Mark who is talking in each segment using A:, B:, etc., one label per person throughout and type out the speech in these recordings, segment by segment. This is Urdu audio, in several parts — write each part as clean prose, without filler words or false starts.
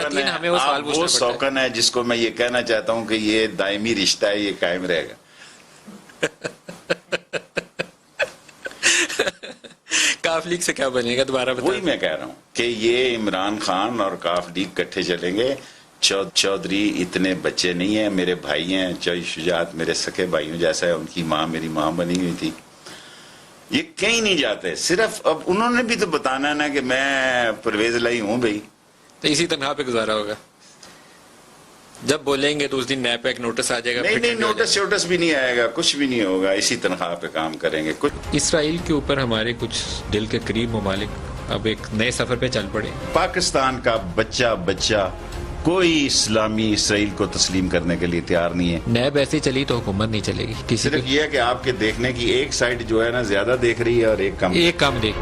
A: لیکن ہمیں وہ سوال پوچھنا
B: وہ
A: پڑتا ہے.
B: سوکن ہے جس کو میں یہ کہنا چاہتا ہوں کہ یہ دائمی رشتہ ہے، یہ قائم رہے گا.
A: کاف لیگ سے کیا بنے گا دوبارہ بتا.
B: وہی میں کہہ رہا ہوں کہ یہ عمران خان اور کاف لیگ کٹھے چلیں گے. چودھری اتنے بچے نہیں ہیں، میرے بھائی ہیں. چودھری شجاعت میرے سکے بھائیوں جیسا ہے، ان کی ماں میری ماں بنی ہوئی تھی. یہ کہیں نہیں جاتے. صرف اب انہوں نے بھی تو بتانا ہے نا کہ میں پرویز لائی ہوں بھائی.
A: تو اسی تنخواہ پہ گزارا ہوگا. جب بولیں گے تو اس دن نیب پہ ایک نوٹس آ جائے گا.
B: نہیں نوٹس بھی نہیں آئے گا، کچھ بھی نہیں ہوگا. اسی تنخواہ پہ کام کریں گے.
A: اسرائیل کے اوپر ہمارے کچھ دل کے قریب ممالک اب ایک نئے سفر پہ چل پڑے.
B: پاکستان کا بچہ کوئی اسلامی اسرائیل کو تسلیم کرنے کے لیے تیار نہیں ہے.
A: نیب ایسی چلی تو حکومت نہیں چلے گی.
B: صرف یہ ہے کہ آپ کے دیکھنے کی ایک سائڈ جو ہے نا زیادہ دیکھ رہی ہے اور ایک کم
A: دیکھ.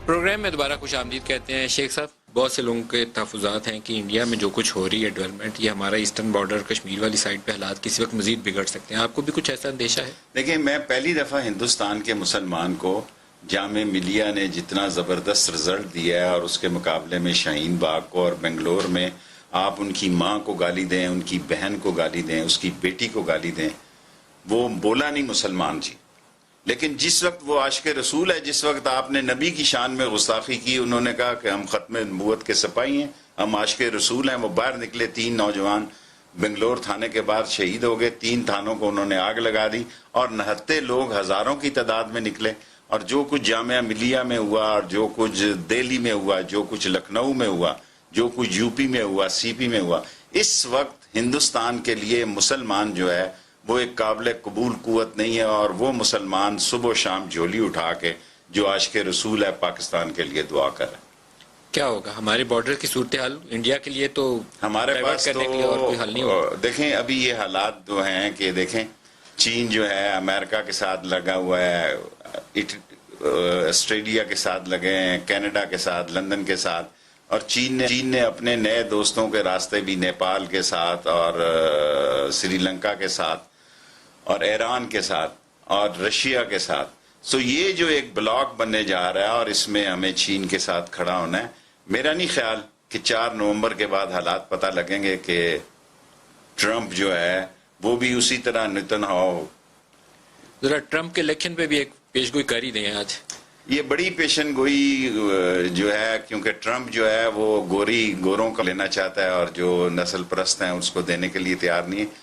A: پروگرام میں دوبارہ خوش آمدید کہتے ہیں. شیخ صاحب، بہت سے لوگوں کے تحفظات ہیں کہ انڈیا میں جو کچھ ہو رہی ہے ڈیولپمنٹ، یہ ہمارا ایسٹرن بارڈر کشمیر والی سائڈ پہ حالات کسی وقت مزید بگڑ سکتے ہیں. آپ کو بھی کچھ ایسا اندیشہ ہے؟
B: دیکھیں، میں پہلی دفعہ ہندوستان کے مسلمان کو جامعہ ملیہ نے جتنا زبردست رزلٹ دیا ہے اور اس کے مقابلے میں شاہین باغ کو اور بنگلور میں آپ ان کی ماں کو گالی دیں، ان کی بہن کو گالی دیں، اس کی بیٹی کو گالی دیں، وہ بولا نہیں مسلمان جی. لیکن جس وقت وہ عاشق رسول ہے، جس وقت آپ نے نبی کی شان میں گستاخی کی، انہوں نے کہا کہ ہم ختم نبوت کے سپاہی ہیں، ہم عاشق رسول ہیں. وہ باہر نکلے. 3 نوجوان بنگلور تھانے کے بعد شہید ہو گئے. 3 تھانوں کو انہوں نے آگ لگا دی اور نہتے لوگ ہزاروں کی تعداد میں نکلے. اور جو کچھ جامعہ ملیہ میں ہوا اور جو کچھ دہلی میں ہوا، جو کچھ لکھنؤ میں ہوا، جو کچھ یو پی میں ہوا، سی پی میں ہوا، اس وقت ہندوستان کے لیے مسلمان جو ہے وہ ایک قابل قبول قوت نہیں ہے. اور وہ مسلمان صبح و شام جھولی اٹھا کے جو عاشق رسول ہے پاکستان کے لیے دعا کر رہے ہیں.
A: کیا ہوگا ہمارے بارڈر کی صورتحال؟ انڈیا کے لیے تو
B: ہمارے پاس
A: کرنے کے لیے اور کوئی حل نہیں ہوگا.
B: دیکھیں ابھی یہ حالات جو ہیں کہ دیکھیں، چین جو ہے امریکہ کے ساتھ لگا ہوا ہے، آسٹریلیا کے ساتھ لگے ہیں، کینیڈا کے ساتھ، لندن کے ساتھ. اور چین نے اپنے نئے دوستوں کے راستے بھی نیپال کے ساتھ اور سری لنکا کے ساتھ اور ایران کے ساتھ اور رشیا کے ساتھ. سو یہ جو ایک بلاک بننے جا رہا ہے اور اس میں ہمیں چین کے ساتھ کھڑا ہونا ہے. میرا نہیں خیال کہ 4 نومبر کے بعد حالات پتہ لگیں گے کہ ٹرمپ جو ہے وہ بھی اسی طرح نتن ہو.
A: ذرا ٹرمپ کے الیکشن پہ بھی ایک پیش گوئی کر ہی دیں آج.
B: یہ بڑی پیشن گوئی جو ہے، کیونکہ ٹرمپ جو ہے وہ گوروں کا لینا چاہتا ہے اور جو نسل پرست ہیں اس کو دینے کے لیے تیار نہیں ہے.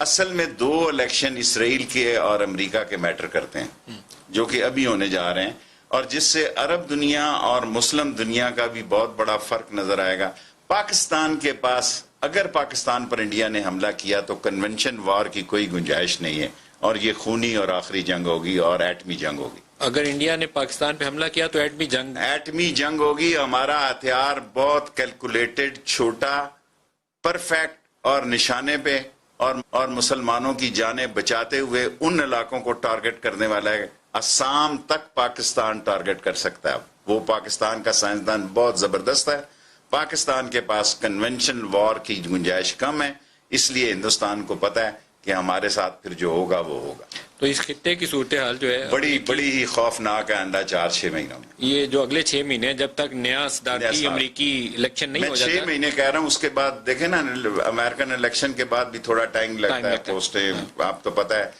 B: اصل میں 2 الیکشن اسرائیل کے اور امریکہ کے میٹر کرتے ہیں جو کہ ابھی ہونے جا رہے ہیں، اور جس سے عرب دنیا اور مسلم دنیا کا بھی بہت بڑا فرق نظر آئے گا. پاکستان کے پاس اگر پاکستان پر انڈیا نے حملہ کیا تو کنونشن وار کی کوئی گنجائش نہیں ہے، اور یہ خونی اور آخری جنگ ہوگی اور ایٹمی جنگ ہوگی.
A: اگر انڈیا نے پاکستان پہ حملہ کیا تو ایٹمی جنگ
B: ہوگی. ہمارا ہتھیار بہت کیلکولیٹڈ، چھوٹا، پرفیکٹ اور نشانے پہ اور مسلمانوں کی جانیں بچاتے ہوئے ان علاقوں کو ٹارگٹ کرنے والا ہے. اسام تک پاکستان ٹارگٹ کر سکتا ہے. وہ پاکستان کا سائنسدان بہت زبردست ہے. پاکستان کے پاس کنونشن وار کی گنجائش کم ہے، اس لیے ہندوستان کو پتہ ہے کہ ہمارے ساتھ پھر جو ہوگا وہ ہوگا.
A: تو اس خطے کی صورتحال جو ہے
B: بڑی ہی خوفناک ہے آئندہ 4-6 مہینوں میں.
A: یہ جو اگلے 6 مہینے جب تک نیا صدارتی امریکی الیکشن نہیں ہو جاتا.
B: میں 6 مہینے کہہ رہا ہوں. اس کے بعد دیکھیں نا، امریکن الیکشن کے بعد بھی تھوڑا ٹائم لگتا ہے. پوسٹیں آپ تو پتہ ہے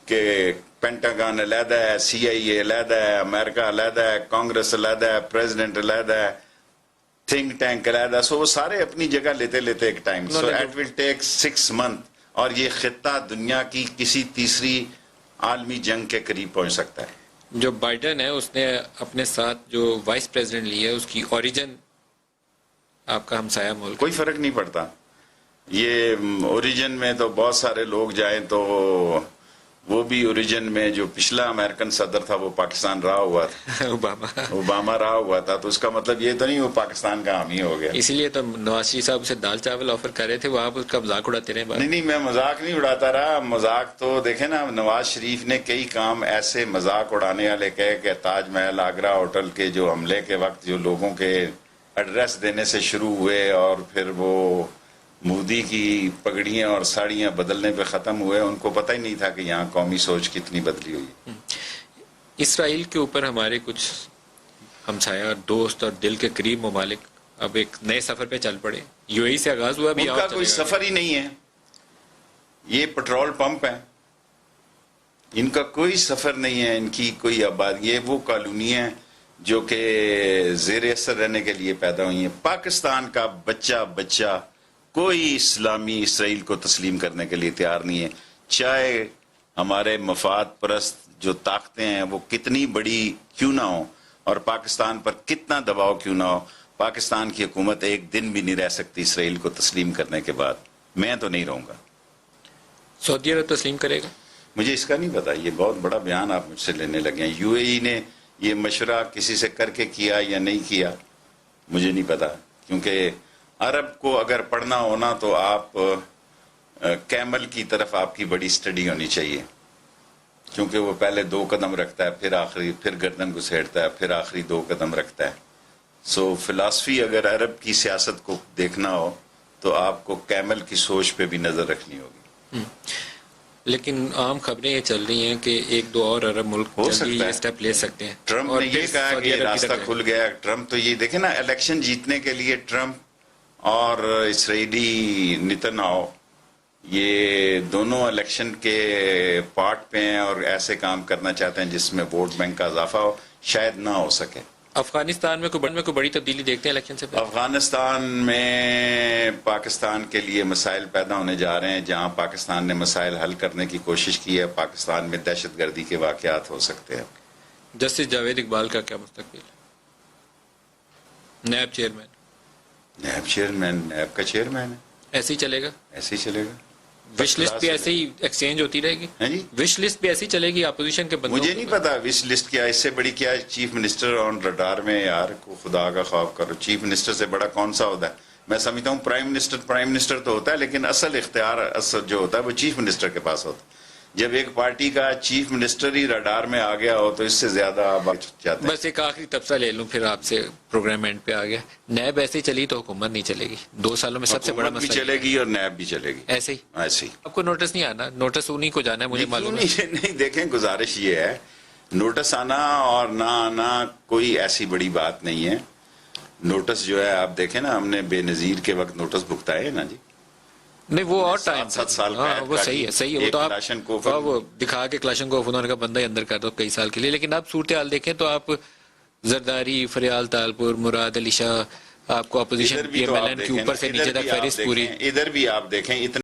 B: کہ پینٹاگن علیحدہ ہے، CIA علیحدہ ہے، امریکہ علیحدہ ہے، کانگریس علیحدہ ہے، پریزیڈنٹ علیحدہ ہے، تھنک ٹینک علیحدہ. سو وہ سارے اپنی جگہ لیتے ایک time. So it will take 6 months. اور یہ خطہ دنیا کی کسی تیسری عالمی جنگ کے قریب پہنچ سکتا ہے.
A: جو بائیڈن ہے اس نے اپنے ساتھ جو وائس پریزیڈنٹ لی ہے اس کی اوریجن آپ کا ہمسایہ ملک،
B: کوئی فرق نہیں پڑتا. یہ اوریجن میں تو بہت سارے لوگ جائیں تو وہ بھی اوریجن میں جو پچھلا امریکن صدر تھا وہ پاکستان رہا ہوا تھا، اوباما رہا ہوا تھا. تو اس کا مطلب یہ تو نہیں وہ پاکستان کا حامی ہو گیا.
A: اسی لیے تو نواز شریف صاحب سے دال چاول آفر کر رہے تھے، وہ آپ اس کا مذاق اڑاتے رہے.
B: نہیں میں مذاق نہیں اڑاتا رہا. مذاق تو دیکھیں نا، نواز شریف نے کئی کام ایسے مذاق اڑانے والے کہے کہ تاج محل آگرہ ہوٹل کے جو حملے کے وقت جو لوگوں کے ایڈریس دینے سے شروع ہوئے اور پھر وہ مودی کی پگڑیاں اور ساڑیاں بدلنے پہ ختم ہوئے. ان کو پتہ ہی نہیں تھا کہ یہاں قومی سوچ کتنی بدلی ہوئی ہے.
A: اسرائیل کے اوپر ہمارے کچھ ہمسایہ دوست اور دل کے قریب ممالک اب ایک نئے سفر پہ چل پڑے. یو اے ای سے آغاز ہوا بھی.
B: ان کا کوئی سفر ہی نہیں ہے, یہ پٹرول پمپ ہے. ان کا کوئی سفر نہیں ہے, ان کی کوئی آبادی. یہ وہ کالونیاں جو کہ زیر اثر رہنے کے لیے پیدا ہوئی ہیں. پاکستان کا بچہ کوئی اسلامی اسرائیل کو تسلیم کرنے کے لیے تیار نہیں ہے, چاہے ہمارے مفاد پرست جو طاقتیں ہیں وہ کتنی بڑی کیوں نہ ہو اور پاکستان پر کتنا دباؤ کیوں نہ ہو. پاکستان کی حکومت ایک دن بھی نہیں رہ سکتی اسرائیل کو تسلیم کرنے کے بعد. میں تو نہیں رہوں گا.
A: سعودی عرب تسلیم کرے گا؟
B: مجھے اس کا نہیں پتا. یہ بہت بڑا بیان آپ مجھ سے لینے لگے ہیں. یو اے ای نے یہ مشورہ کسی سے کر کے کیا یا نہیں کیا مجھے نہیں پتا, کیونکہ عرب کو اگر پڑھنا ہونا تو آپ کیمل کی طرف آپ کی بڑی اسٹڈی ہونی چاہیے, کیونکہ وہ پہلے 2 قدم رکھتا ہے, پھر گردن گھسیڑتا ہے, پھر آخری 2 قدم رکھتا ہے. سو فلاسفی اگر عرب کی سیاست کو دیکھنا ہو تو آپ کو کیمل کی سوچ پہ بھی نظر رکھنی ہوگی.
A: لیکن عام خبریں یہ چل رہی ہیں کہ 1-2 اور عرب ملک جلدی یہ اسٹیپ لے سکتے ہیں.
B: ٹرمپ نے یہ کہا کہ راستہ کھل گیا. ٹرمپ تو یہ دیکھیں نا, الیکشن جیتنے کے لیے ٹرمپ اور اسرائیلی نیتنیاہو یہ دونوں الیکشن کے پارٹ پہ ہیں اور ایسے کام کرنا چاہتے ہیں جس میں ووٹ بینک کا اضافہ ہو. شاید نہ ہو سکے.
A: افغانستان میں کوئی بڑی تبدیلی دیکھتے ہیں الیکشن سے پہلے؟
B: افغانستان میں پاکستان کے لیے مسائل پیدا ہونے جا رہے ہیں. جہاں پاکستان نے مسائل حل کرنے کی کوشش کی ہے, پاکستان میں دہشت گردی کے واقعات ہو سکتے ہیں.
A: جسٹس جاوید اقبال کا کیا مستقبل ہے؟ NAB chairman.
B: NAB chairman NAB کا چیئرمین ہے.
A: ایسے ہی چلے گا؟
B: ایسے ہی چلے گا.
A: وش لسٹ پہ ایسے ہی ایکسچینج ہوتی رہے گی؟
B: جی,
A: وش لسٹ پہ ایسی چلے گی اپوزیشن کے بندوں؟
B: مجھے نہیں پتا وش لسٹ کیا, اس سے بڑی کیا چیف منسٹر آن رڈار میں. یار کو خدا کا خوف کرو, چیف منسٹر سے بڑا کون سا ہوتا ہے؟ میں سمجھتا ہوں پرائم منسٹر تو ہوتا ہے, لیکن اصل اختیار جو ہوتا ہے وہ چیف منسٹر کے پاس ہوتا ہے. جب ایک پارٹی کا چیف منسٹر ہی رڈار میں آ گیا ہو تو اس سے زیادہ بات چاہتے ہیں.
A: بس ایک آخری تبصرہ لے لوں پھر آپ سے, پروگرام اینڈ پہ آ گیا. نیب ایسے ہی چلی تو حکومت نہیں چلے گی. 2 سالوں میں سب سے بڑا مسئلہ
B: بھی چلے گی اور نیب بھی چلے گی
A: ایسے ہی.
B: ایسے ہی.
A: آپ کو نوٹس نہیں آنا؟ نوٹس انہیں کو جانا ہے, مجھے معلوم ہے.
B: نہیں دیکھیں, گزارش یہ ہے, نوٹس آنا اور نہ آنا کوئی ایسی بڑی بات نہیں ہے. نوٹس جو ہے آپ دیکھیں نا, ہم نے بے نظیر کے وقت نوٹس بھگتائے ہیں نا جی.
A: نہیں وہ اور ٹائم
B: 7 سال
A: وہ صحیح ہے. وہ تو آپ وہ دکھا کے کلاشنکوف انہوں نے کہا بندہ ہی اندر کر دو کئی سال کے لیے. لیکن آپ صورتحال دیکھیں تو آپ زرداری, فریال تالپور, مراد علی شاہ, آپ کو opposition P M L N کے اوپر سے نیچے تک فہرست پوری.
B: ادھر بھی آپ دیکھیں